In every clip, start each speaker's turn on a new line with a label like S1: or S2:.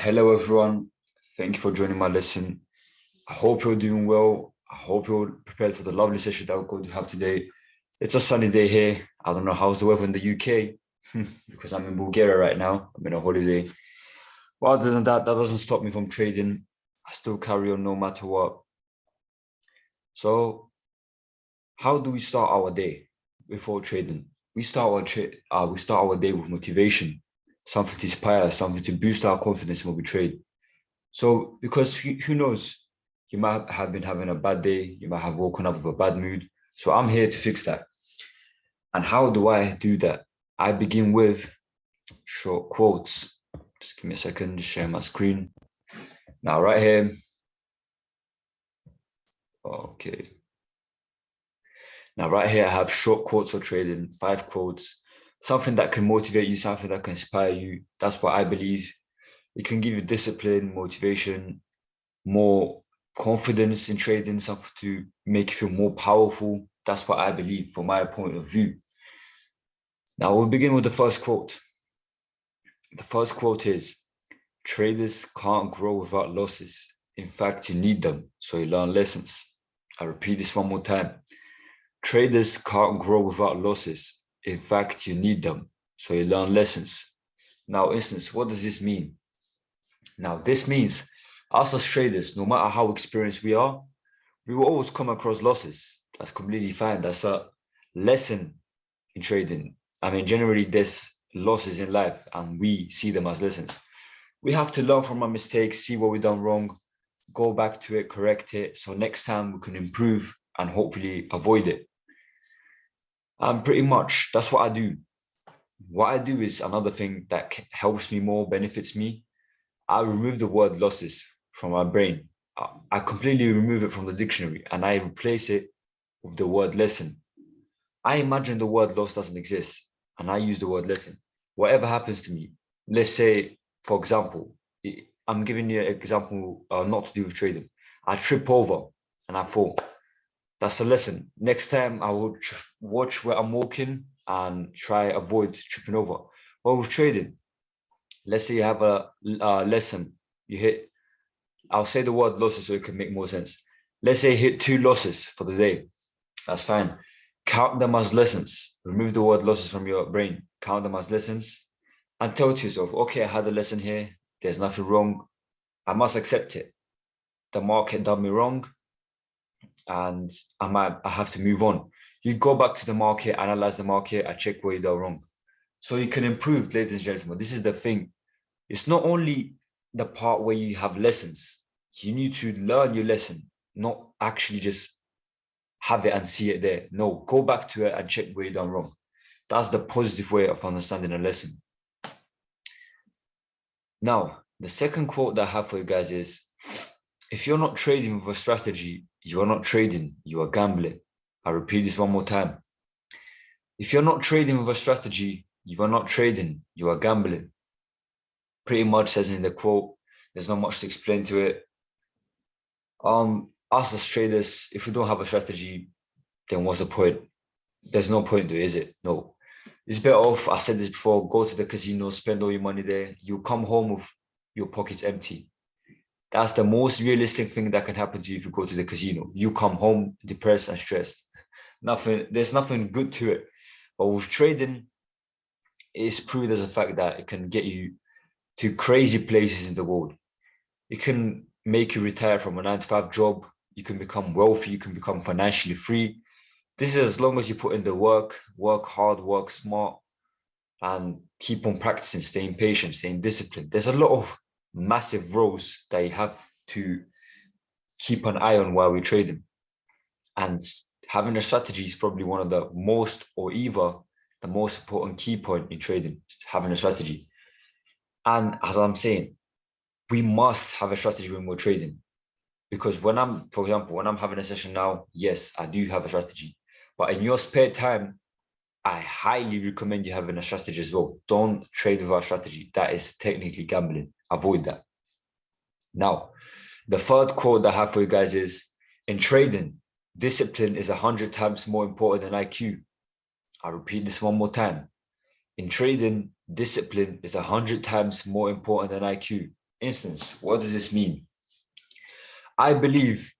S1: Hello, everyone. Thank you for joining my lesson. I hope you're doing well. I hope you're prepared for the lovely session that we're going to have today. It's a sunny day here. I don't know how's the weather in the UK because I'm in Bulgaria right now. I'm in a holiday. But other than that, that doesn't stop me from trading. I still carry on no matter what. So, how do we start our day before trading? We start our day with motivation, something to inspire, something to boost our confidence when we trade. So, because who knows, you might have been having a bad day, you might have woken up with a bad mood. So, I'm here to fix that. And how do I do that? I begin with short quotes. Just give me a second to share my screen. Now, right here. Okay. Now, right here, I have short quotes for trading, 5 quotes, something that can motivate you, something that can inspire you. That's what I believe. It can give you discipline, motivation, more confidence in trading, something to make you feel more powerful. That's what I believe from my point of view. Now we'll begin with the first quote. The first quote is, traders can't grow without losses. In fact, you need them, so you learn lessons. I repeat this one more time. Traders can't grow without losses. In fact, you need them, so you learn lessons. Now, instance, what does this mean? Now, this means us as traders, no matter how experienced we are, we will always come across losses. That's completely fine. That's a lesson in trading. I mean, generally, there's losses in life and we see them as lessons. We have to learn from our mistakes, see what we've done wrong, go back to it, correct it. So next time we can improve and hopefully avoid it. And pretty much that's what I do. What I do is another thing that helps me more, benefits me. I remove the word losses from my brain. I completely remove it from the dictionary and I replace it with the word lesson. I imagine the word loss doesn't exist and I use the word lesson. Whatever happens to me, let's say, for example, I'm giving you an example not to do with trading. I trip over and I fall. That's a lesson. Next time I will watch where I'm walking and try avoid tripping over. Well, with trading, let's say you have a lesson, you hit, I'll say the word losses so it can make more sense. Let's say you hit 2 losses for the day. That's fine. Count them as lessons. Remove the word losses from your brain. Count them as lessons and tell to yourself, okay, I had a lesson here. There's nothing wrong. I must accept it. The market done me wrong and I have to move on. You go back to the market, analyze the market, I check where you done wrong. So you can improve, ladies and gentlemen. This is the thing. It's not only the part where you have lessons. You need to learn your lesson, not actually just have it and see it there. No, go back to it and check where you done wrong. That's the positive way of understanding a lesson. Now, the second quote that I have for you guys is, if you're not trading with a strategy, you are not trading, you are gambling. I repeat this one more time. If you're not trading with a strategy, you are not trading, you are gambling. Pretty much says in the quote, there's not much to explain to it. Us as traders, if we don't have a strategy, then what's the point? There's no point to it, is it? No. It's better off, I said this before, go to the casino, spend all your money there. You come home with your pockets empty. That's the most realistic thing that can happen to you if you go to the casino. You come home depressed and stressed. There's nothing good to it. But with trading, it's proved as a fact that it can get you to crazy places in the world. It can make you retire from a 9-to-5 job. You can become wealthy. You can become financially free. This is as long as you put in the work hard, work smart, and keep on practicing, staying patient, staying disciplined. There's a lot of massive roles that you have to keep an eye on while we're trading. And having a strategy is probably one of the most, or either the most important key point in trading, having a strategy. And as I'm saying, we must have a strategy when we're trading. Because for example, when I'm having a session now, yes, I do have a strategy. But in your spare time, I highly recommend you having a strategy as well. Don't trade without strategy. That is technically gambling. Avoid that. Now, the third quote that I have for you guys is, in trading, discipline is 100 times more important than IQ. I'll repeat this one more time. In trading, discipline is 100 times more important than IQ. instance, what does this mean? I believe,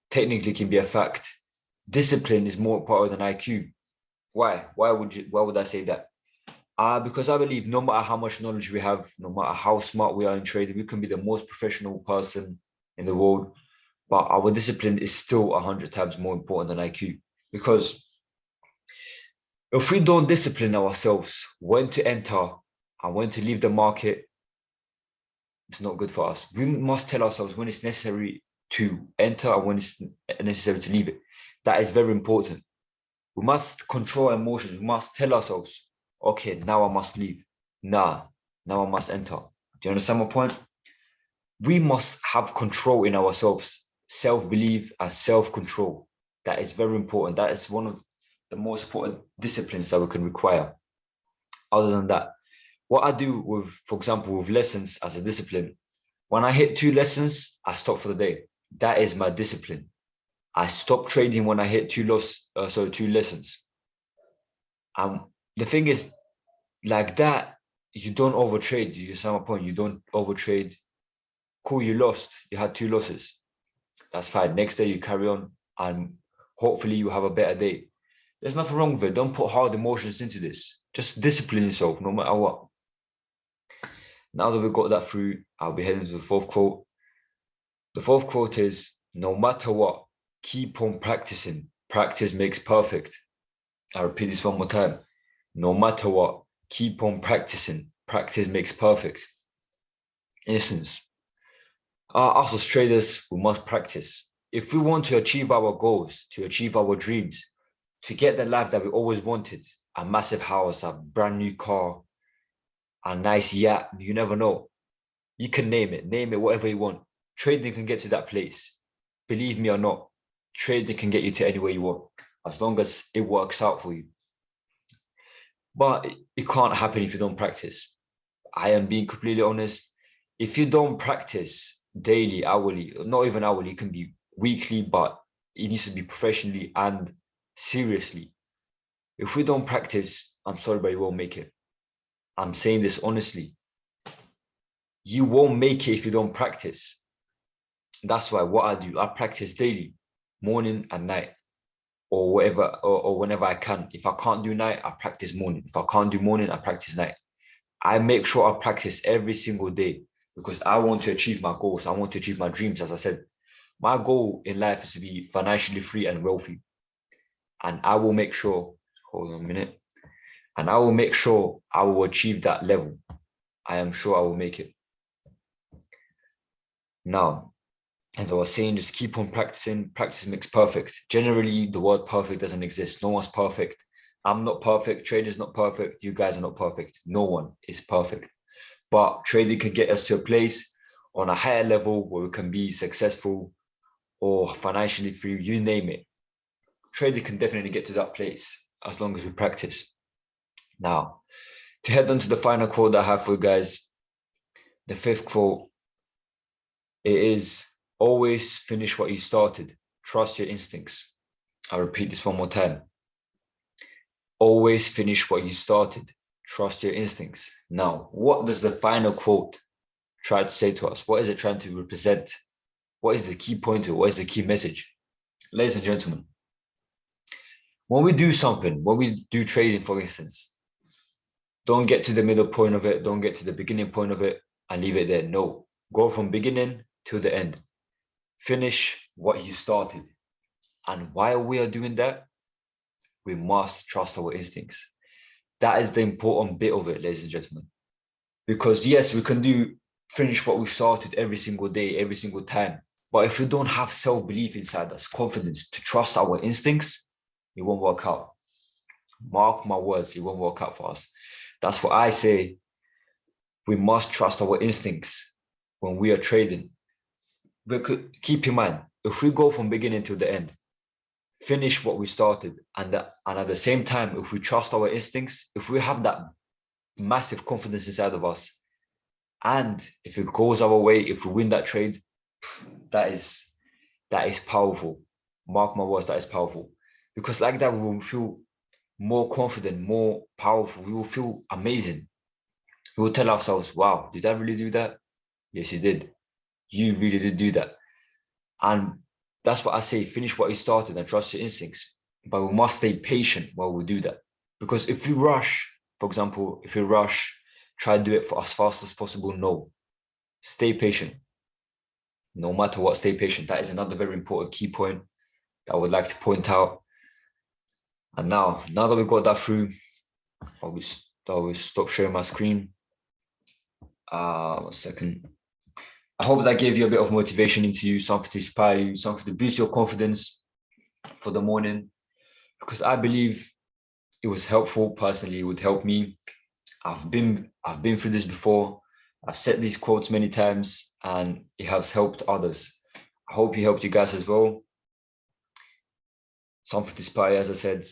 S1: technically can be a fact. Discipline is more important than IQ. Why? Why would I say that? Because I believe no matter how much knowledge we have, no matter how smart we are in trading, we can be the most professional person in the world, but our discipline is still 100 times more important than IQ. Because if we don't discipline ourselves when to enter and when to leave the market, it's not good for us. We must tell ourselves when it's necessary to enter and when it's necessary to leave it. That is very important. We must control our emotions. We must tell ourselves, okay, now I must leave. Now I must enter. Do you understand my point? We must have control in ourselves, self-belief and self-control. That is very important. That is one of the most important disciplines that we can require. Other than that, what I do with, for example, with lessons as a discipline, when I hit 2 lessons, I stop for the day. That is my discipline. I stop trading when I hit 2 lessons. The thing is, like that, you don't overtrade. You understand my point? You don't overtrade. Cool, you lost. You had 2 losses. That's fine. Next day you carry on and hopefully you have a better day. There's nothing wrong with it. Don't put hard emotions into this. Just discipline yourself no matter what. Now that we've got that through, I'll be heading to the 4th quote. The 4th quote is, no matter what, keep on practicing. Practice makes perfect. I repeat this one more time. No matter what, keep on practicing. Practice makes perfect. In essence, us as traders, we must practice. If we want to achieve our goals, to achieve our dreams, to get the life that we always wanted, a massive house, a brand new car, a nice yacht, you never know. You can name it whatever you want. Trading can get to that place. Believe me or not, trading can get you to anywhere you want, as long as it works out for you. But it can't happen if you don't practice. I am being completely honest. If you don't practice daily, hourly, not even hourly, it can be weekly, but it needs to be professionally and seriously. If we don't practice, I'm sorry, but you won't make it. I'm saying this honestly. You won't make it if you don't practice. That's why what I do, I practice daily, morning and night, or whatever, or whenever I can. If I can't do night, I practice morning. If I can't do morning, I practice night. I make sure I practice every single day because I want to achieve my goals. I want to achieve my dreams. As I said, my goal in life is to be financially free and wealthy. And I will make sure, hold on a minute, and I will make sure I will achieve that level. I am sure I will make it. Now, as I was saying, just keep on practicing. Practice makes perfect. Generally, the word perfect doesn't exist. No one's perfect. I'm not perfect. Trader's not perfect. You guys are not perfect. No one is perfect. But trading can get us to a place on a higher level where we can be successful or financially free, you name it. Trading can definitely get to that place as long as we practice. Now, to head on to the final quote that I have for you guys, the 5th quote, it is, always finish what you started. Trust your instincts. I'll repeat this one more time. Always finish what you started. Trust your instincts. Now, what does the final quote try to say to us? What is it trying to represent? What is the key point to it? What is the key message? Ladies and gentlemen, when we do something, when we do trading, for instance, don't get to the middle point of it. Don't get to the beginning point of it and leave it there. No, go from beginning to the end. Finish what you started. And while we are doing that, we must trust our instincts. That is the important bit of it, ladies and gentlemen. Because yes, we can finish what we started every single day, every single time. But if we don't have self-belief inside us, confidence to trust our instincts, it won't work out. Mark my words, it won't work out for us. That's what I say. We must trust our instincts when we are trading. But keep in mind, if we go from beginning to the end, finish what we started, and at the same time, if we trust our instincts, if we have that massive confidence inside of us, and if it goes our way, if we win that trade, that is powerful. Mark my words, that is powerful. Because like that, we will feel more confident, more powerful. We will feel amazing. We will tell ourselves, wow, did I really do that? Yes, you did. You really did do that. And that's what I say, finish what you started and trust your instincts. But we must stay patient while we do that. Because if we rush, for example, if we rush, try to do it for as fast as possible. No, stay patient. No matter what, stay patient. That is another very important key point that I would like to point out. And now that we've got that through, I will stop sharing my screen. 1 second. I hope that gave you a bit of motivation into you, something to inspire you, something to boost your confidence for the morning. Because I believe it was helpful. Personally, it would help me. I've been through this before. I've said these quotes many times and it has helped others. I hope it helped you guys as well. Something to inspire, as I said.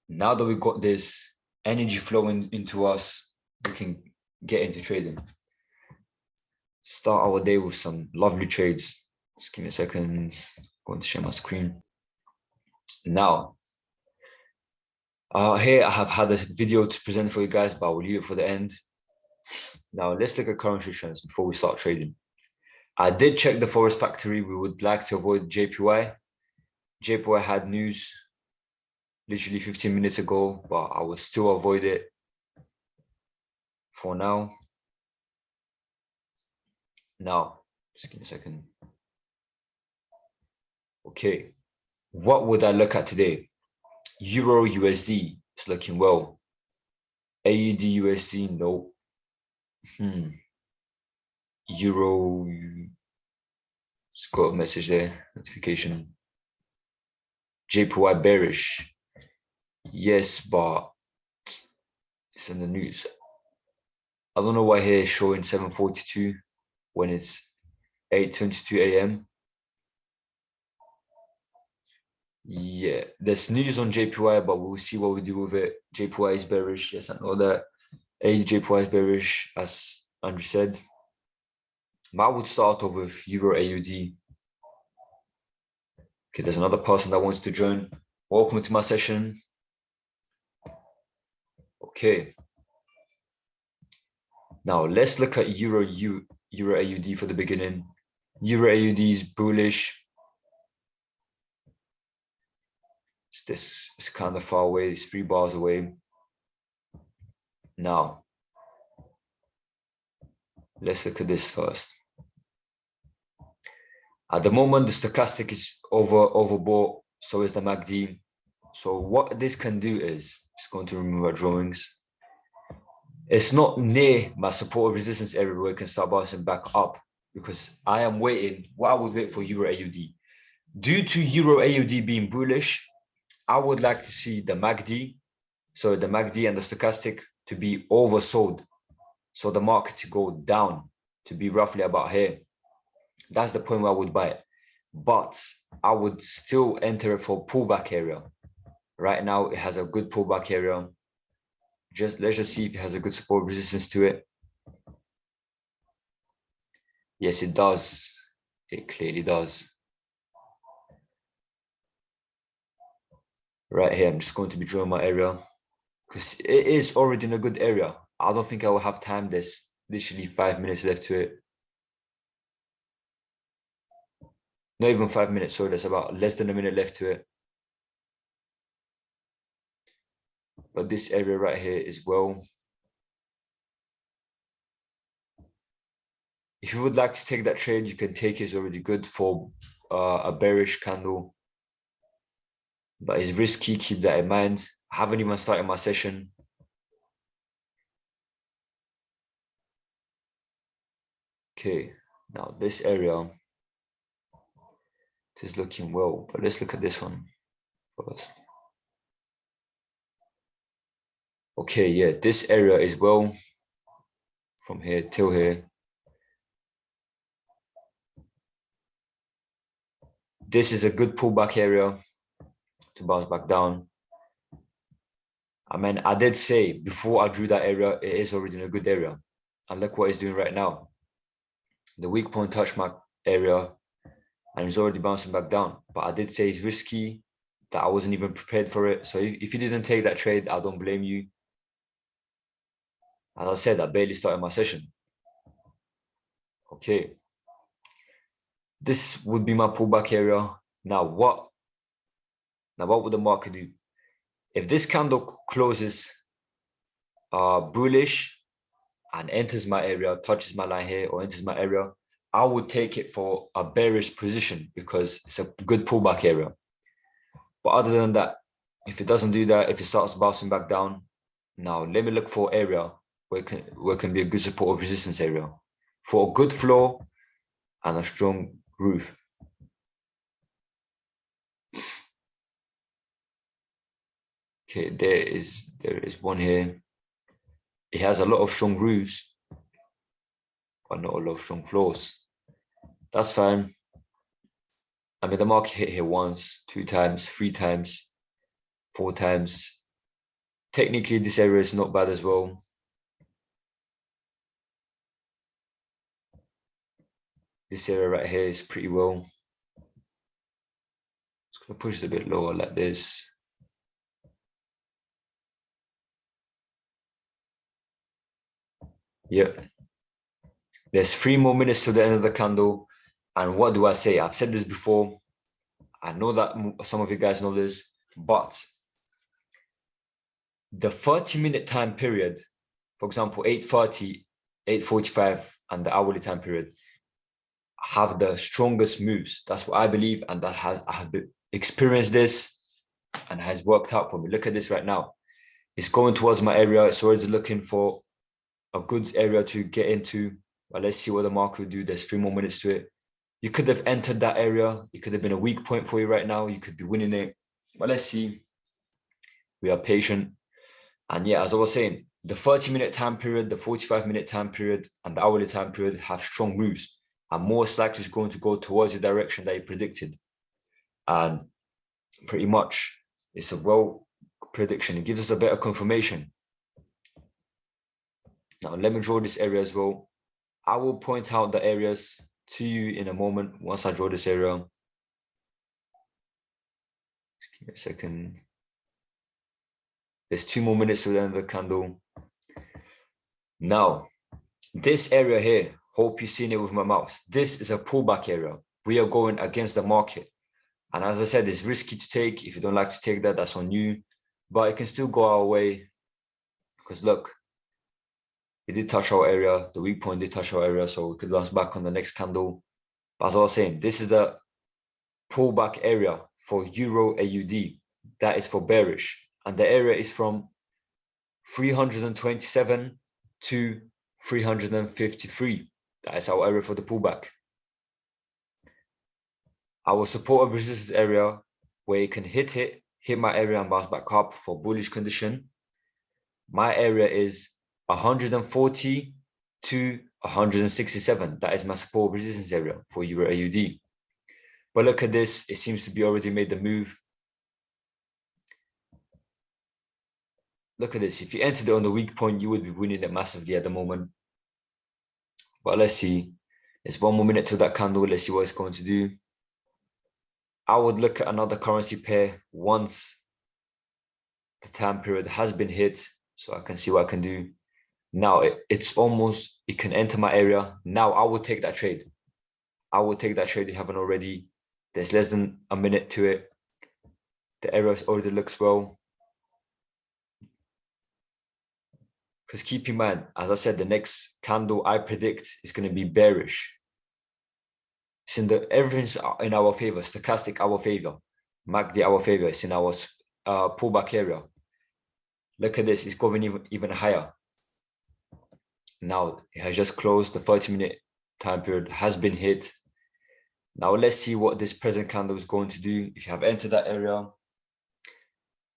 S1: Now that we've got this energy flowing into us, we can get into trading. Start our day with some lovely trades. Just give me a second. I'm going to share my screen. Now, here I have had a video to present for you guys, but I will leave it for the end. Now, let's look at currency trends before we start trading. I did check the Forest Factory. We would like to avoid JPY. JPY had news literally 15 minutes ago, but I will still avoid it for now. Now, just give me a second. Okay, what would I look at today? Euro USD is looking well. AUD USD, no. Euro, it's got a message there, notification. JPY bearish. Yes, but it's in the news. I don't know why here it's showing 7:42 when it's 8:22 a.m. Yeah, there's news on JPY, but we'll see what we do with it. JPY is bearish. Yes, I know that. JPY is bearish, as Andrew said. But I would start off with Euro AUD. Okay, there's another person that wants to join. Welcome to my session. Okay. Now let's look at Euro AUD for the beginning. Euro AUD is bullish. It's kind of far away. It's 3 bars away. Now, let's look at this first. At the moment, the stochastic is overbought, so is the MACD. So what this can do is, just going to remove our drawings. It's not near my support resistance area where it can start bouncing back up, because I am waiting. What I would wait for Euro AUD. Due to Euro AUD being bullish, I would like to see the MACD, so the MACD and the stochastic, to be oversold. So the market to go down, to be roughly about here. That's the point where I would buy it. But I would still enter it for pullback area. Right now, it has a good pullback area. Let's just see if it has a good support resistance to it. Yes, it does. It clearly does. Right here, I'm just going to be drawing my area because it is already in a good area. I don't think I will have time. There's literally 5 minutes left to it. Not even 5 minutes, so there's about less than a minute left to it. But this area right here is well. If you would like to take that trade, you can take it. It's already good for a bearish candle. But it's risky, keep that in mind. I haven't even started my session. Okay, now this area is looking well, but let's look at this one first. Okay, yeah, this area is well from here till here. This is a good pullback area to bounce back down. I mean, I did say before I drew that area, it is already in a good area. And look what it's doing right now. The weak point touch mark area, and it's already bouncing back down. But I did say it's risky, that I wasn't even prepared for it. So if you didn't take that trade, I don't blame you. As I said, I barely started my session. Okay. This would be my pullback area. Now what would the market do? If this candle closes bullish and enters my area, touches my line here or enters my area, I would take it for a bearish position because it's a good pullback area. But other than that, if it doesn't do that, if it starts bouncing back down, now let me look for area where can be a good support or resistance area for a good floor and a strong roof. Okay, there is one here. It has a lot of strong roofs, but not a lot of strong floors. That's fine. I mean, the market hit here once, 2 times, 3 times, 4 times. Technically, this area is not bad as well. This area right here is pretty well. Just gonna push it a bit lower like this. Yep. There's 3 more minutes to the end of the candle. And what do I say? I've said this before. I know that some of you guys know this, but the 30-minute time period, for example, 8:30, 8:45, and the hourly time period have the strongest moves. That's what I believe, and I have experienced this and has worked out for me. Look at this right now. It's going towards my area. It's already looking for a good area to get into. But let's see what the market will do. There's 3 more minutes to it. You could have entered that area. It could have been a weak point for you right now. You could be winning it. But let's see. We are patient. And yeah, as I was saying, the 30-minute time period, the 45-minute time period, and the hourly time period have strong moves. And most likely is going to go towards the direction that you predicted. And pretty much, it's a well prediction. It gives us a better confirmation. Now, let me draw this area as well. I will point out the areas to you in a moment once I draw this area. Just give me a second. There's 2 more minutes to the end of the candle. Now, this area here, hope you've seen it with my mouse. This is a pullback area. We are going against the market. And as I said, it's risky to take. If you don't like to take that, that's on you. But it can still go our way. Because look, it did touch our area. The weak point did touch our area. So we could bounce back on the next candle. But as I was saying, this is the pullback area for Euro AUD. That is for bearish. And the area is from 327 to 353. That is our area for the pullback. Our support and resistance area where you can hit my area and bounce back up for bullish condition. My area is 140 to 167. That is my support resistance area for Euro AUD. But look at this. It seems to be already made the move. Look at this. If you entered it on the weak point, you would be winning it massively at the moment. But let's see. There's 1 more minute till that candle. Let's see what it's going to do. I would look at another currency pair once the time period has been hit, so I can see what I can do. Now it's almost, it can enter my area. Now I will take that trade. I will take that trade. You haven't already. There's less than a minute to it. The area already looks well. Because keep in mind, as I said, the next candle I predict is going to be bearish. It's in everything's in our favor. Stochastic our favor. MACD our favor. It's in our pullback area. Look at this. It's going even higher. Now it has just closed. The 30-minute time period has been hit. Now let's see what this present candle is going to do. If you have entered that area,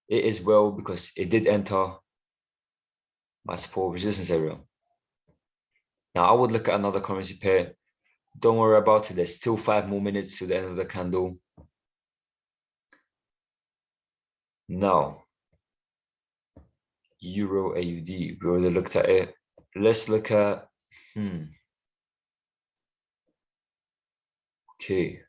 S1: it is well because it did enter my support resistance area. Now I would look at another currency pair. Don't worry about it. There's still 5 more minutes to the end of the candle. Now, Euro AUD. We already looked at it. Let's look at okay.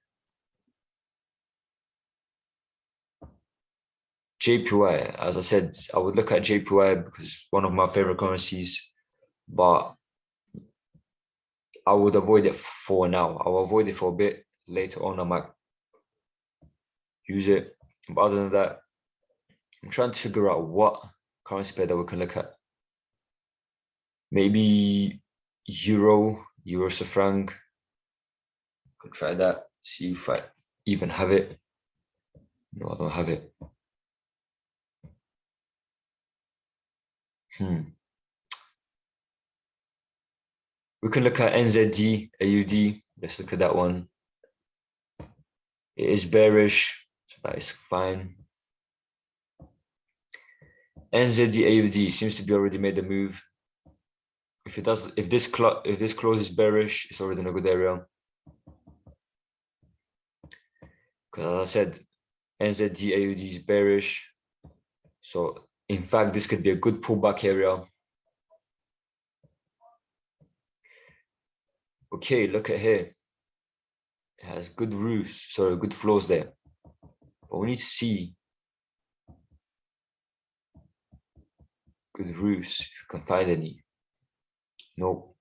S1: JPY. As I said, I would look at JPY because it's one of my favorite currencies.
S2: but I would avoid it for now. I'll avoid it for a bit. Later on, I might use it. But other than that, I'm trying to figure out what currency pair that we can look at. Maybe Euro to franc. Could try that. See if I even have it. No, I don't have it. We can look at NZD, AUD. Let's look at that one. It is bearish, so that is fine. NZD, AUD seems to be already made a move. If this closes bearish, it's already in a good area. Because as I said, NZD, AUD is bearish. So in fact, this could be a good pullback area. Okay, look at here. It has good roofs, sorry, good floors there. But we need to see good roofs, if you can find any. Nope.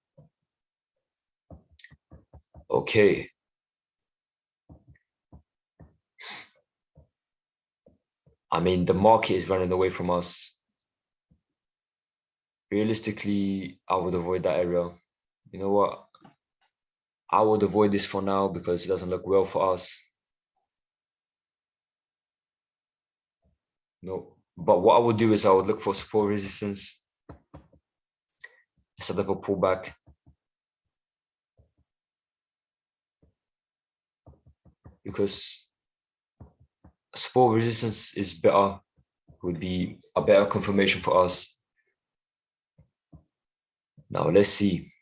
S2: Okay. I mean, the market is running away from us. Realistically, I would avoid that area. You know what? I would avoid this for now because it doesn't look well for us. No, but what I would do is I would look for support resistance, set up a pullback. Because support resistance is better, would be a better confirmation for us. Now let's see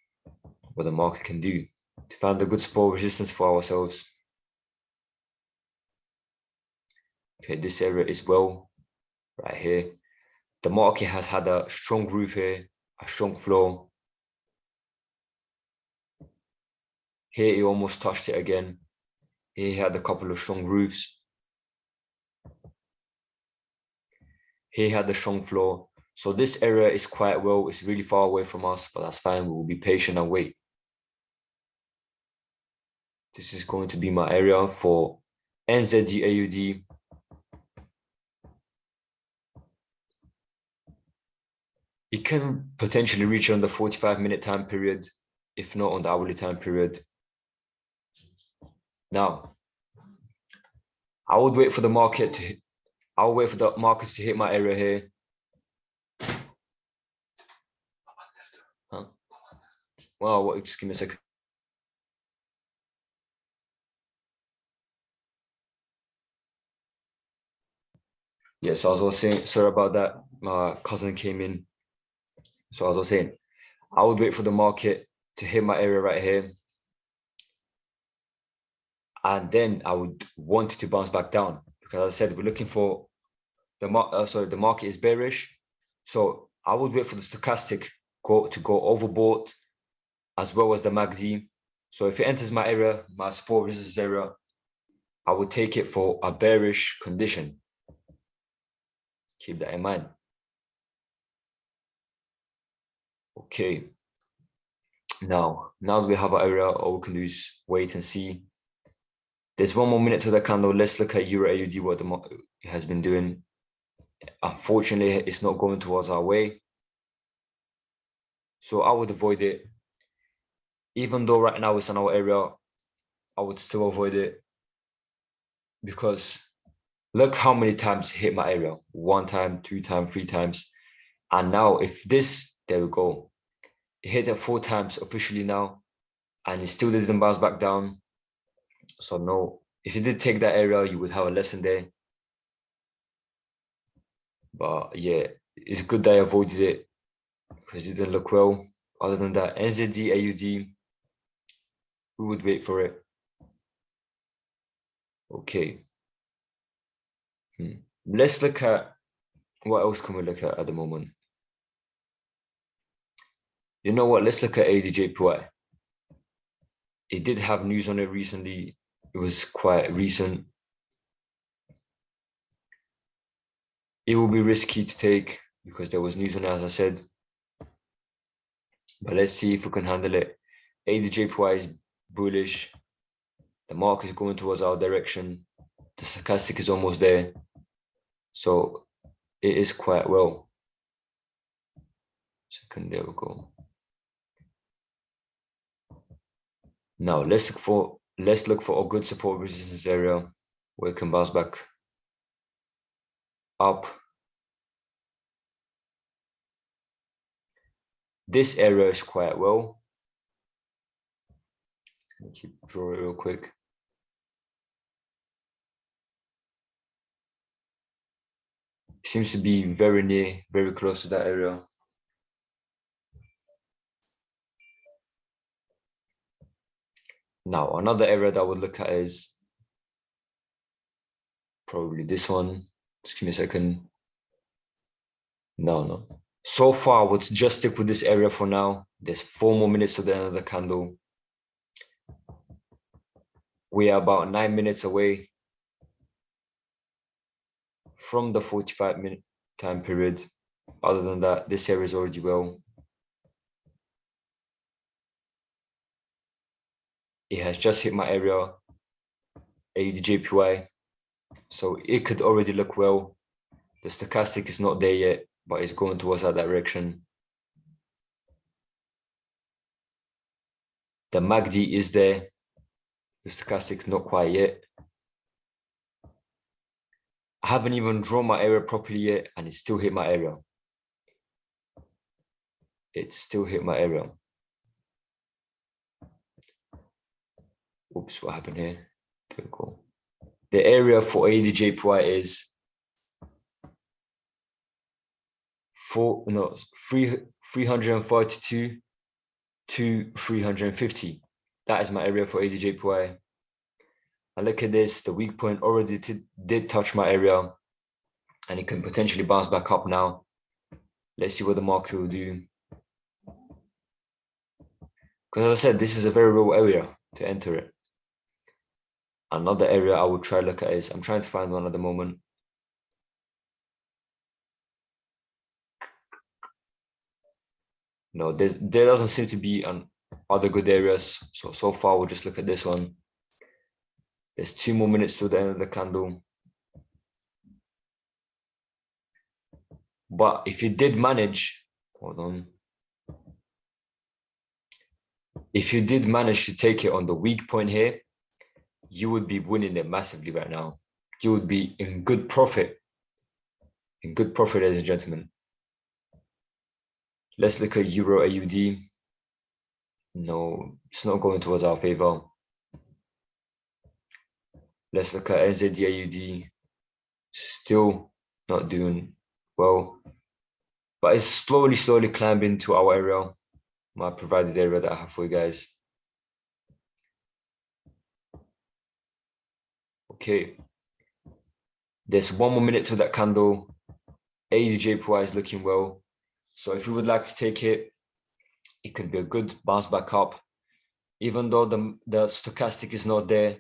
S2: what the market can do to find a good support resistance for ourselves. Okay, this area is well right here. The market has had a strong roof here, a strong floor. Here he almost touched it again. Here he had a couple of strong roofs. Here he had a strong floor. So this area is quite well, it's really far away from us, but that's fine. We will be patient and wait. This is going to be my area for NZD AUD. It can potentially reach on the 45-minute time period, if not on the hourly time period. Now, I would wait for the market to, I'll wait for the market to hit my area here. Huh? Well, just give me a second. Yeah, so as I was saying, sorry about that. My cousin came in. So as I was saying, I would wait for the market to hit my area right here. And then I would want it to bounce back down because as I said, we're looking for the market is bearish. So I would wait for the stochastic to go overbought as well as the MACD. So if it enters my area, my support resistance area, I would take it for a bearish condition. Keep that in mind. Okay. Now that we have our area, all we can do is wait and see. There's 1 more minute to the candle. Let's look at Euro AUD, what the market has been doing. Unfortunately, it's not going towards our way. So I would avoid it. Even though right now it's in our area, I would still avoid it because look how many times it hit my area. 1 time, 2 times, 3 times. And now if this, there we go. It hit it 4 times officially now, and it still didn't bounce back down. So no, if you did take that area, you would have a lesson there. But yeah, it's good that I avoided it because it didn't look well. Other than that, NZD, AUD, we would wait for it. Okay. Let's look at what else can we look at the moment. You know what? Let's look at ADJPY. It did have news on it recently. It was quite recent. It will be risky to take because there was news on it, as I said. But let's see if we can handle it. ADJPY is bullish. The market is going towards our direction. The stochastic is almost there. So it is quite well. Second, there we go. Now let's look for a good support resistance area where it can bounce back up. This area is quite well. Keep drawing it real quick. Seems to be very close to that area. Now, another area that I would look at is probably this one. Just give me a second. No. So far, let's just stick with this area for now. There's 4 more minutes to the end of the candle. We are about 9 minutes away from the 45-minute time period. Other than that, this area is already well. It has just hit my area, ADJPY. So it could already look well. The stochastic is not there yet, but it's going towards that direction. The MACD is there. The stochastic not quite yet. I haven't even drawn my area properly yet, and it still hit my area. It still hit my area. Oops, what happened here? There we go. The area for ADJPY is 342 to 350. That is my area for ADJPY. And look at this, the weak point already did touch my area, and it can potentially bounce back up now. Let's see what the market will do. Because as I said, this is a very low area to enter it. Another area I would try to look at is, I'm trying to find one at the moment. No, there doesn't seem to be other good areas. So far, we'll just look at this one. There's 2 more minutes till the end of the candle. But if you did manage, hold on. If you did manage to take it on the weak point here, you would be winning it massively right now. You would be in good profit. In good profit, ladies and gentlemen. Let's look at Euro AUD. No, it's not going towards our favor. Let's look at NZD AUD. Still not doing well. But it's slowly climbing to our area. My provided area that I have for you guys. Okay. There's 1 more minute to that candle. ADJPY is looking well. So if you would like to take it, it could be a good bounce back up. Even though the stochastic is not there,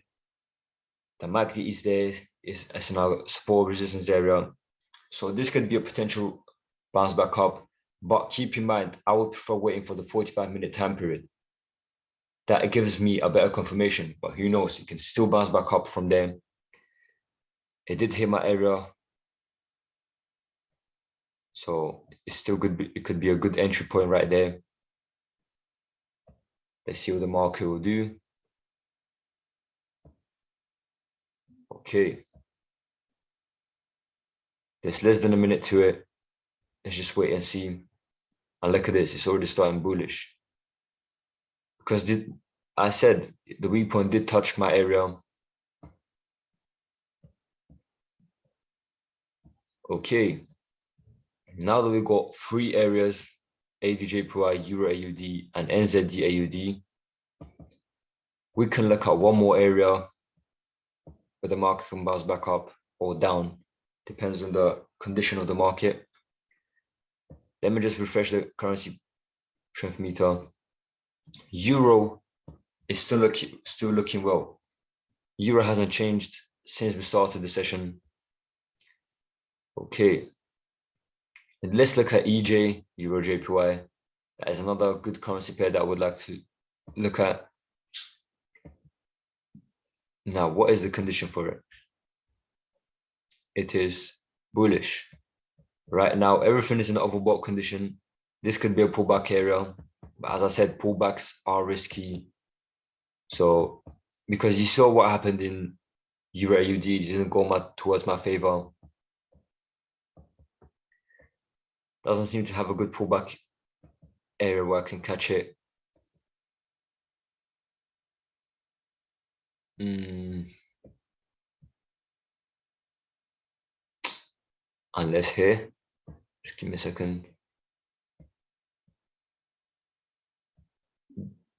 S2: the MACD is there, is in our support resistance area. So this could be a potential bounce back up. But keep in mind, I would prefer waiting for the 45-minute time period. That gives me a better confirmation, but who knows, it can still bounce back up from there. It did hit my area. So it's still good. It could be a good entry point right there. Let's see what the market will do. Okay. There's less than a minute to it. Let's just wait and see. And look at this, it's already starting bullish. Because I said the weak point did touch my area. Okay. Now that we got 3 areas, ADJPY, Euro AUD, and NZD AUD, we can look at one more area where the market can bounce back up or down. Depends on the condition of the market. Let me just refresh the currency strength meter. Euro is still looking well. Euro hasn't changed since we started the session. Okay. And let's look at EJ, Euro JPY. That is another good currency pair that I would like to look at. Now, what is the condition for it? It is bullish. Right now, everything is in an overbought condition. This could be a pullback area. But as I said, pullbacks are risky. So, because you saw what happened in Euro AUD, it didn't go towards my favor. Doesn't seem to have a good pullback area where I can catch it. Unless here, just give me a second.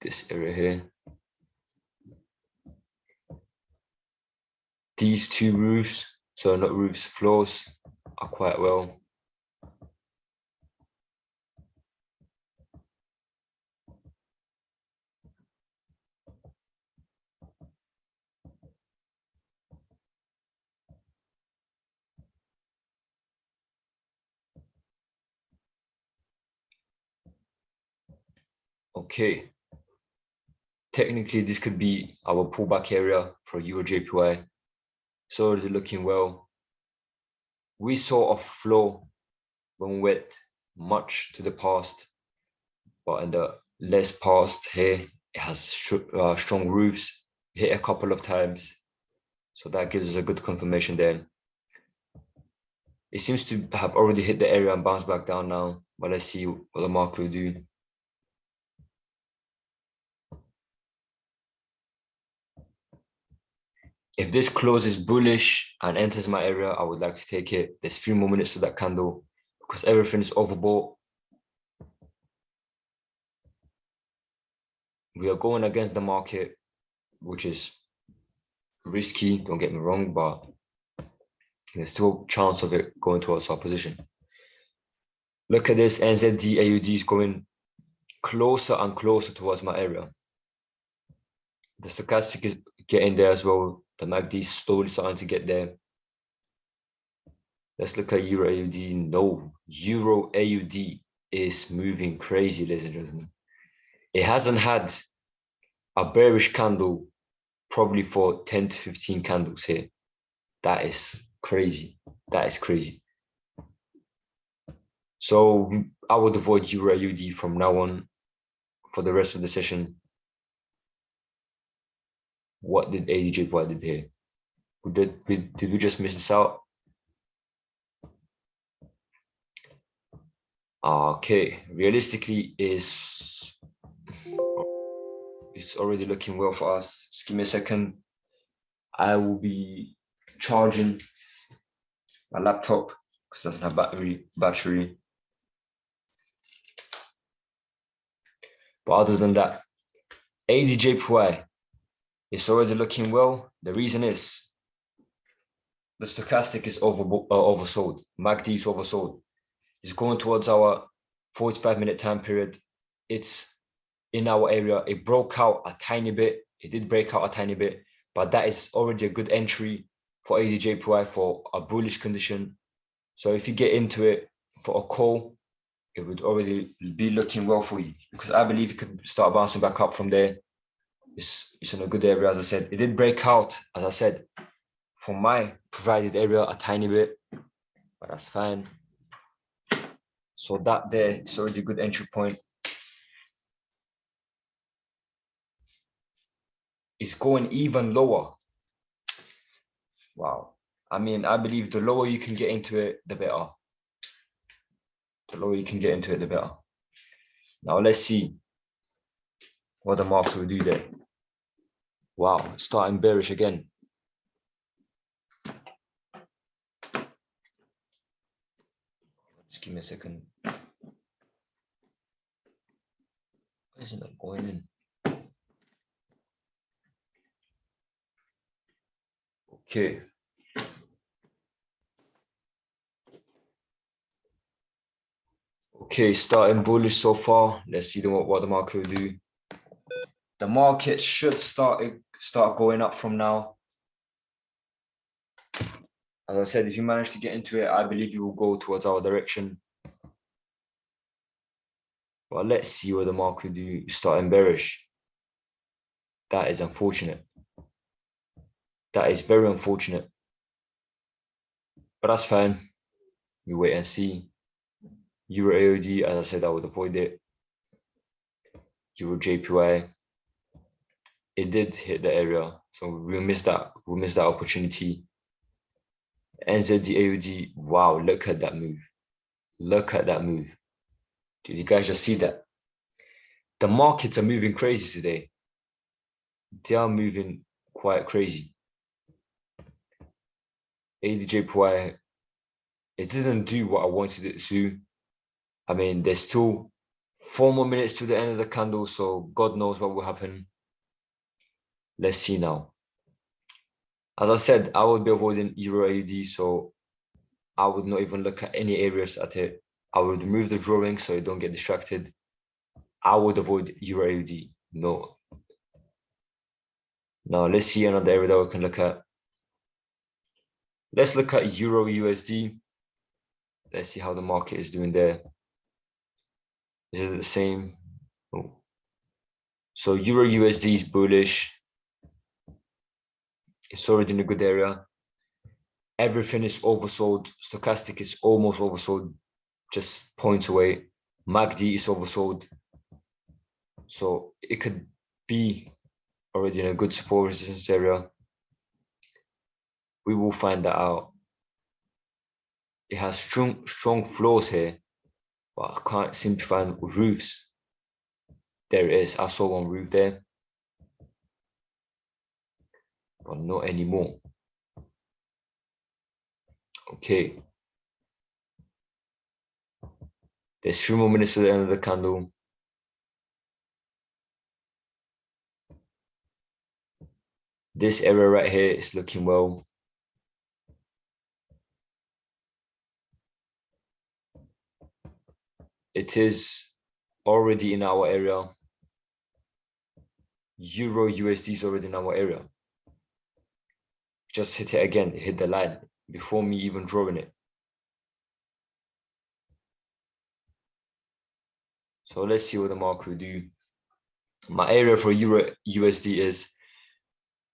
S2: This area here. These two roofs, so not roofs, floors, are quite well. Okay. Technically, this could be our pullback area for Euro JPY. So already looking well. We saw a flow when we went much to the past, but in the less past here, it has strong roofs, hit a couple of times. So that gives us a good confirmation there. It seems to have already hit the area and bounced back down now, but let's see what the market will do. If this closes bullish and enters my area, I would like to take it. There's 3 more minutes to that candle because everything is overbought. We are going against the market, which is risky, don't get me wrong, but there's still a chance of it going towards our position. Look at this, NZD AUD is going closer and closer towards my area. The stochastic is getting there as well. The MACD is slowly starting to get there. Let's look at Euro AUD. No, Euro AUD is moving crazy, ladies and gentlemen. It hasn't had a bearish candle probably for 10 to 15 candles here. That is crazy. That is crazy. So I would avoid Euro AUD from now on for the rest of the session. What did ADJPY did here? Did we just miss this out? Okay, realistically it's already looking well for us. Just give me a second. I will be charging my laptop because it doesn't have battery. But other than that, ADJPY is already looking well. The reason is the stochastic is oversold. MACD is oversold. It's going towards our 45-minute time period. It's in our area. It broke out a tiny bit. It did break out a tiny bit, but that is already a good entry for ADJPY for a bullish condition. So if you get into it for a call, it would already be looking well for you because I believe it could start bouncing back up from there. It's in a good area, as I said. It did break out, as I said, from my provided area a tiny bit, but that's fine. So that there is already a good entry point. It's going even lower. Wow. I mean, I believe the lower you can get into it, the better. The lower you can get into it, the better. Now let's see what the market will do there. Wow, starting bearish again. Just give me a second. Why isn't it going in? Okay. Okay, starting bullish so far. Let's see what the market will do. The market should start going up from now. As I said, if you manage to get into it, I believe you will go towards our direction. Well, let's see what the market will do. Starting bearish. That is unfortunate. That is very unfortunate. But that's fine. We wait and see. Euro AUD, as I said, I would avoid it. Euro JPY, it did hit the area, so we missed that. We missed that opportunity. NZD AUD, wow, look at that move. Look at that move. Did you guys just see that? The markets are moving crazy today. They are moving quite crazy. ADJPY, it didn't do what I wanted it to. I mean, there's still 4 more minutes to the end of the candle, so God knows what will happen. Let's see now. As I said, I would be avoiding Euro AUD, so I would not even look at any areas at it. I would remove the drawing so you don't get distracted. I would avoid Euro AUD. No. Now let's see another area that we can look at. Let's look at Euro USD. Let's see how the market is doing there. Is it the same? Oh. So Euro USD is bullish. It's already in a good area. Everything is oversold. Stochastic is almost oversold, just points away. MACD is oversold. So it could be already in a good support resistance area. We will find that out. It has strong floors here, but I can't seem to find roofs. There it is. I saw one roof there, but not anymore. Okay. There's 3 more minutes to the end of the candle. This area right here is looking well. It is already in our area. Euro USD is already in our area. Just hit it again, hit the line before me even drawing it. So let's see what the market will do. My area for Euro USD is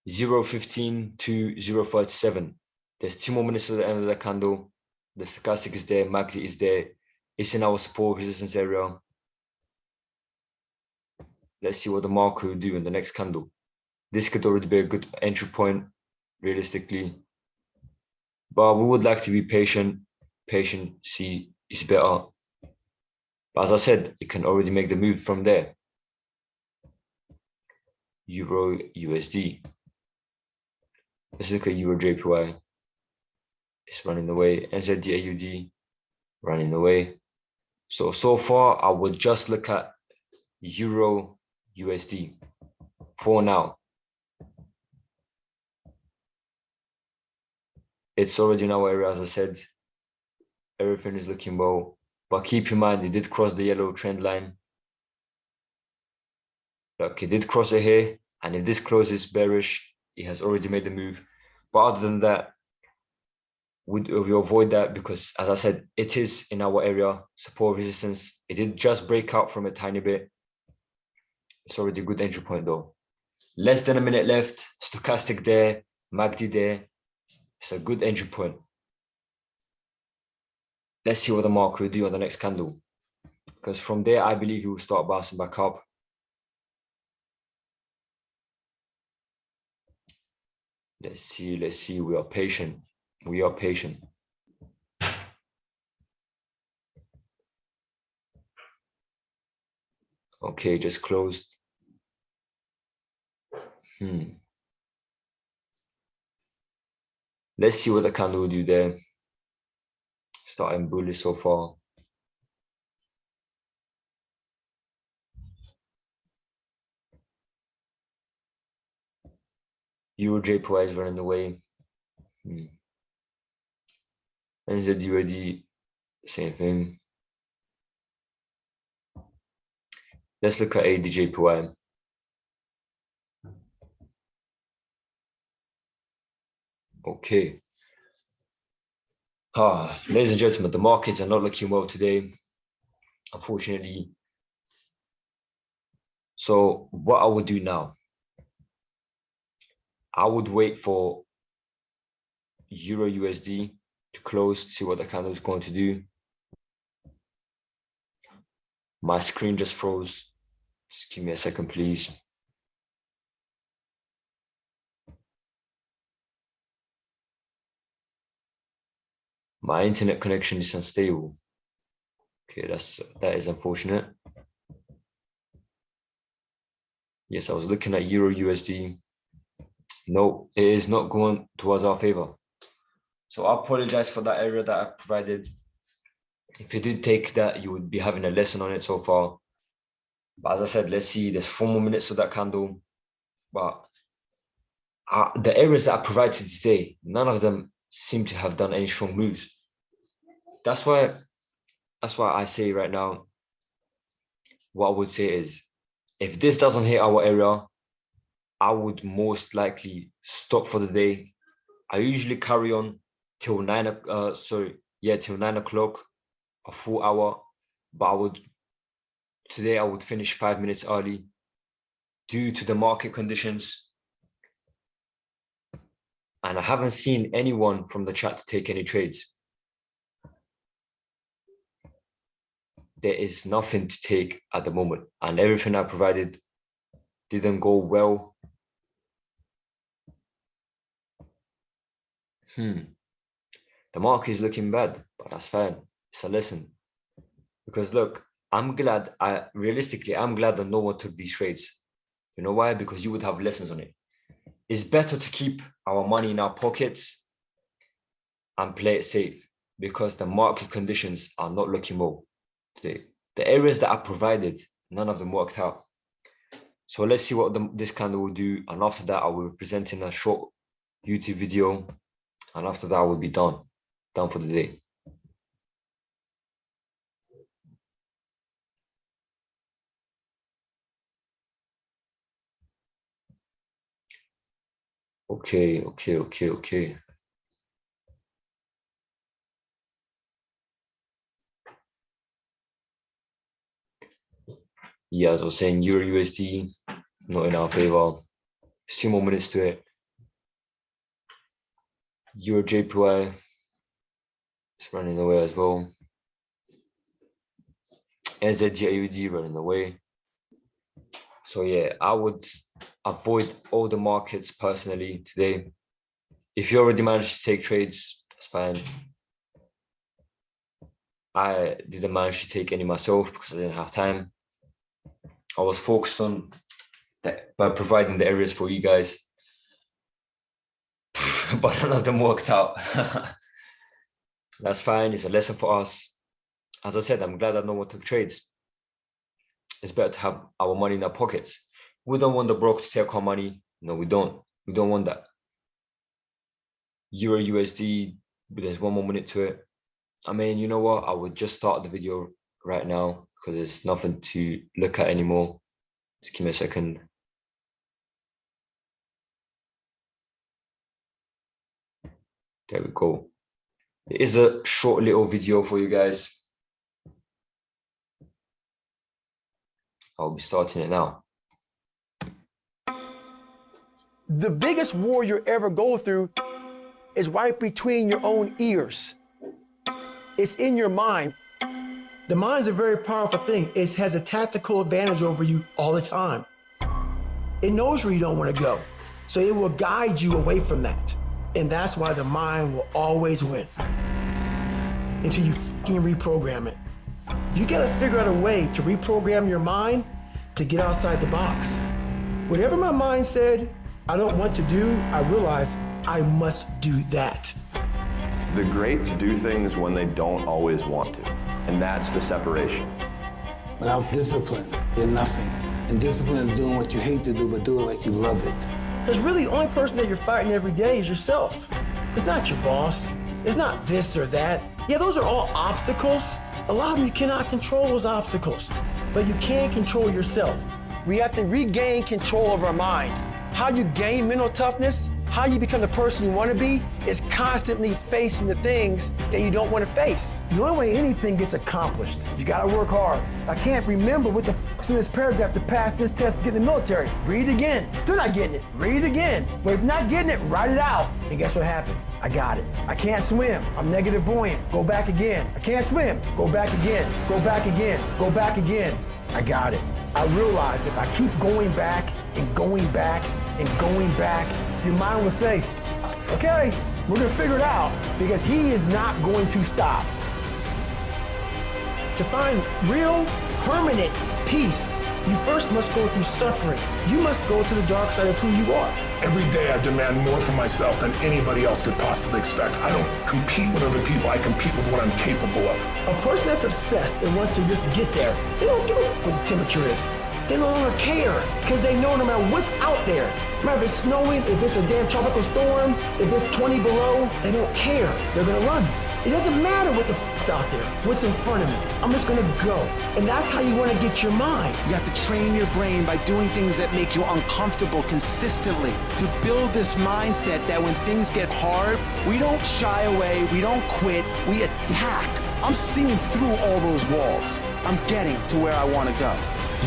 S2: 0.15 to 0.37. There's 2 more minutes to the end of the candle. The stochastic is there, MACD is there. It's in our support resistance area. Let's see what the market will do in the next candle. This could already be a good entry point, realistically. But we would like to be patient. Patience is better. But as I said, it can already make the move from there. Euro USD. Let's look at Euro JPY. It's running away. NZD AUD running away. So far, I would just look at Euro USD for now. It's already in our area, as I said. Everything is looking well. But keep in mind, it did cross the yellow trend line. Look, it did cross it here. And if this closes bearish, it has already made the move. But other than that, we avoid that because, as I said, it is in our area, support resistance. It did just break out from a tiny bit. It's already a good entry point though. Less than a minute left, stochastic there, MACD there. It's a good entry point. Let's see what the market will do on the next candle. Because from there, I believe it will start bouncing back up. Let's see. We are patient. We are patient. Okay, just closed. Let's see what the candle will do there. Starting bullish so far. Euro JPY is running away. NZUSD, same thing. Let's look at ADJPY. Okay. Ladies and gentlemen, the markets are not looking well today. Unfortunately, So what I would do now, I would wait for Euro USD to close to see what the candle is going to do. My screen just froze. Just give me a second, please. My internet connection is unstable. Okay, that is unfortunate. Yes, I was looking at Euro USD. No, it is not going towards our favor. So I apologize for that error that I provided. If you did take that, you would be having a lesson on it so far. But as I said, let's see, there's 4 more minutes of that candle. But the errors that I provided today, none of them seem to have done any strong moves. That's why I say right now, what I would say is, if this doesn't hit our area, I would most likely stop for the day. I usually carry on till 9 o'clock, a full hour. But today I would finish 5 minutes early due to the market conditions. And I haven't seen anyone from the chat to take any trades. There is nothing to take at the moment, and everything I provided didn't go well. The market is looking bad, but that's fine. It's a lesson. Because look, I'm glad that no one took these trades. You know why? Because you would have lessons on it. It's better to keep our money in our pockets and play it safe, because the market conditions are not looking well today. The areas that I provided, none of them worked out. So let's see what this candle will do. And after that, I will be presenting a short YouTube video. And after that, I will be done for the day. Okay. Yeah, as I was saying, Euro USD, not in our favor. 2 more minutes to it. Euro JPY, it's running away as well. NZD running away. So yeah, I would avoid all the markets personally today. If you already managed to take trades, that's fine. I didn't manage to take any myself because I didn't have time. I was focused on by providing the areas for you guys, but none of them worked out. That's fine. It's a lesson for us. As I said, I'm glad that no one took trades. It's better to have our money in our pockets. We don't want the broker to take our money. No, we don't. We don't want that. Euro USD, there's 1 more minute to it. I mean, you know what? I would just start the video right now because there's nothing to look at anymore. Just give me a second. There we go. It is a short little video for you guys. I'll be starting it now.
S3: The biggest war you ever go through is right between your own ears. It's in your mind. The mind's a very powerful thing. It has a tactical advantage over you all the time. It knows where you don't want to go, so it will guide you away from that. And that's why the mind will always win until you fucking reprogram it. You gotta figure out a way to reprogram your mind to get outside the box. Whatever my mind said I don't want to do, I realized I must do that.
S4: The greats do things when they don't always want to, and that's the separation.
S5: Without discipline, you're nothing. And discipline is doing what you hate to do, but do it like you love it.
S3: Because really, the only person that you're fighting every day is yourself. It's not your boss. It's not this or that. Yeah, those are all obstacles. A lot of them you cannot control those obstacles, but you can control yourself. We have to regain control of our mind. How you gain mental toughness How you become the person you want to be is constantly facing the things that you don't want to face. The only way anything gets accomplished, you gotta work hard. I can't remember what the f***'s in this paragraph to pass this test to get in the military. Read it again. Still not getting it. Read it again. But if you're not getting it, write it out. And guess what happened? I got it. I can't swim. I'm negative buoyant. Go back again. I can't swim. Go back again. Go back again. Go back again. I got it. I realized if I keep going back and going back and going back, your mind will say, okay, we're gonna figure it out, because he is not going to stop. To find real, permanent peace, you first must go through suffering. You must go to the dark side of who you are.
S6: Every day I demand more from myself than anybody else could possibly expect. I don't compete with other people, I compete with what I'm capable of.
S3: A person that's obsessed and wants to just get there, they don't give a f what the temperature is. They no longer care, because they know no matter what's out there, no matter if it's snowing, if it's a damn tropical storm, if it's 20 below, they don't care. They're gonna run. It doesn't matter what the f***'s out there, what's in front of me. I'm just gonna go. And that's how you wanna get your mind.
S7: You have to train your brain by doing things that make you uncomfortable consistently to build this mindset that when things get hard, we don't shy away, we don't quit, we attack. I'm seeing through all those walls. I'm getting to where I wanna go.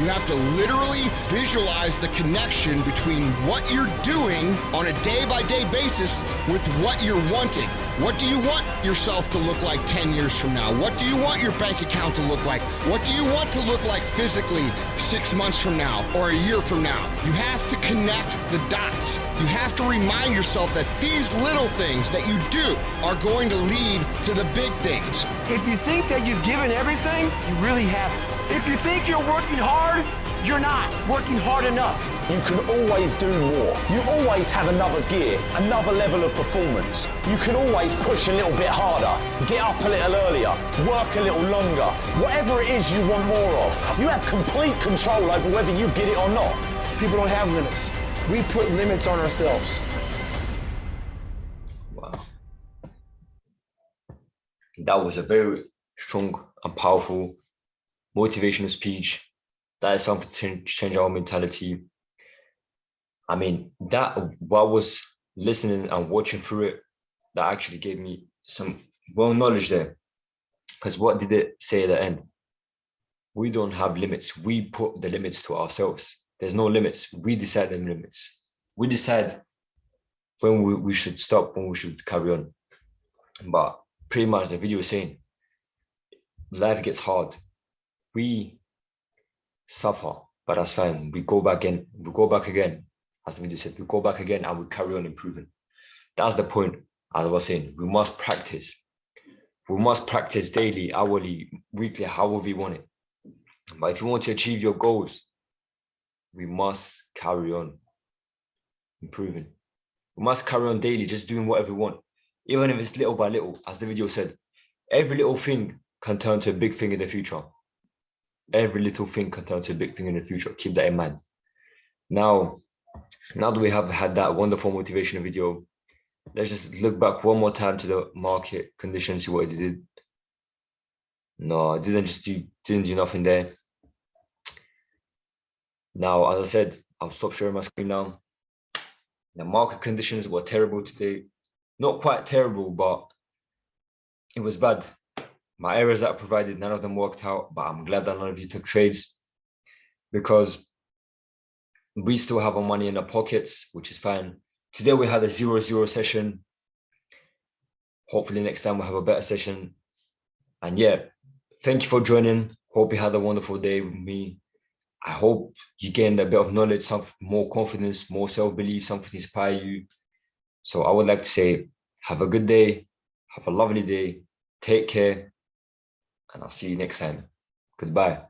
S8: You have to literally visualize the connection between what you're doing on a day-by-day basis with what you're wanting. What do you want yourself to look like 10 years from now? What do you want your bank account to look like? What do you want to look like physically 6 months from now or a year from now? You have to connect the dots. You have to remind yourself that these little things that you do are going to lead to the big things.
S3: If you think that you've given everything, you really haven't. If you think you're working hard, you're not working hard enough.
S9: You can always do more. You always have another gear, another level of performance. You can always push a little bit harder, get up a little earlier, work a little longer. Whatever it is you want more of, you have complete control over whether you get it or not.
S3: People don't have limits. We put limits on ourselves.
S2: Wow. That was a very strong and powerful motivational speech. That is something to change our mentality. I mean, that while I was listening and watching through it, that actually gave me some well knowledge there. Because what did it say at the end? We don't have limits. We put the limits to ourselves. There's no limits. We decide the limits. We decide when we should stop, when we should carry on. But pretty much the video is saying, life gets hard. We suffer, but that's fine. We go back again. We go back again. As the video said, we go back again and we carry on improving. That's the point. As I was saying, we must practice. We must practice daily, hourly, weekly, however we want it. But if you want to achieve your goals, we must carry on improving. We must carry on daily, just doing whatever we want. Even if it's little by little, as the video said, every little thing can turn to a big thing in the future. Every little thing can turn to a big thing in the future. Keep that in mind. Now that we have had that wonderful motivational video, let's just look back one more time to the market conditions, see what it did. No, it didn't do nothing there. Now, as I said, I'll stop sharing my screen now. The market conditions were terrible today. Not quite terrible, but it was bad. My areas that I provided, none of them worked out, but I'm glad that none of you took trades, because we still have our money in our pockets, which is fine. Today we had a 0-0 session. Hopefully next time we'll have a better session. And yeah, thank you for joining. Hope you had a wonderful day with me. I hope you gained a bit of knowledge, some more confidence, more self-belief, something to inspire you. So I would like to say, have a good day. Have a lovely day. Take care. And I'll see you next time. Goodbye.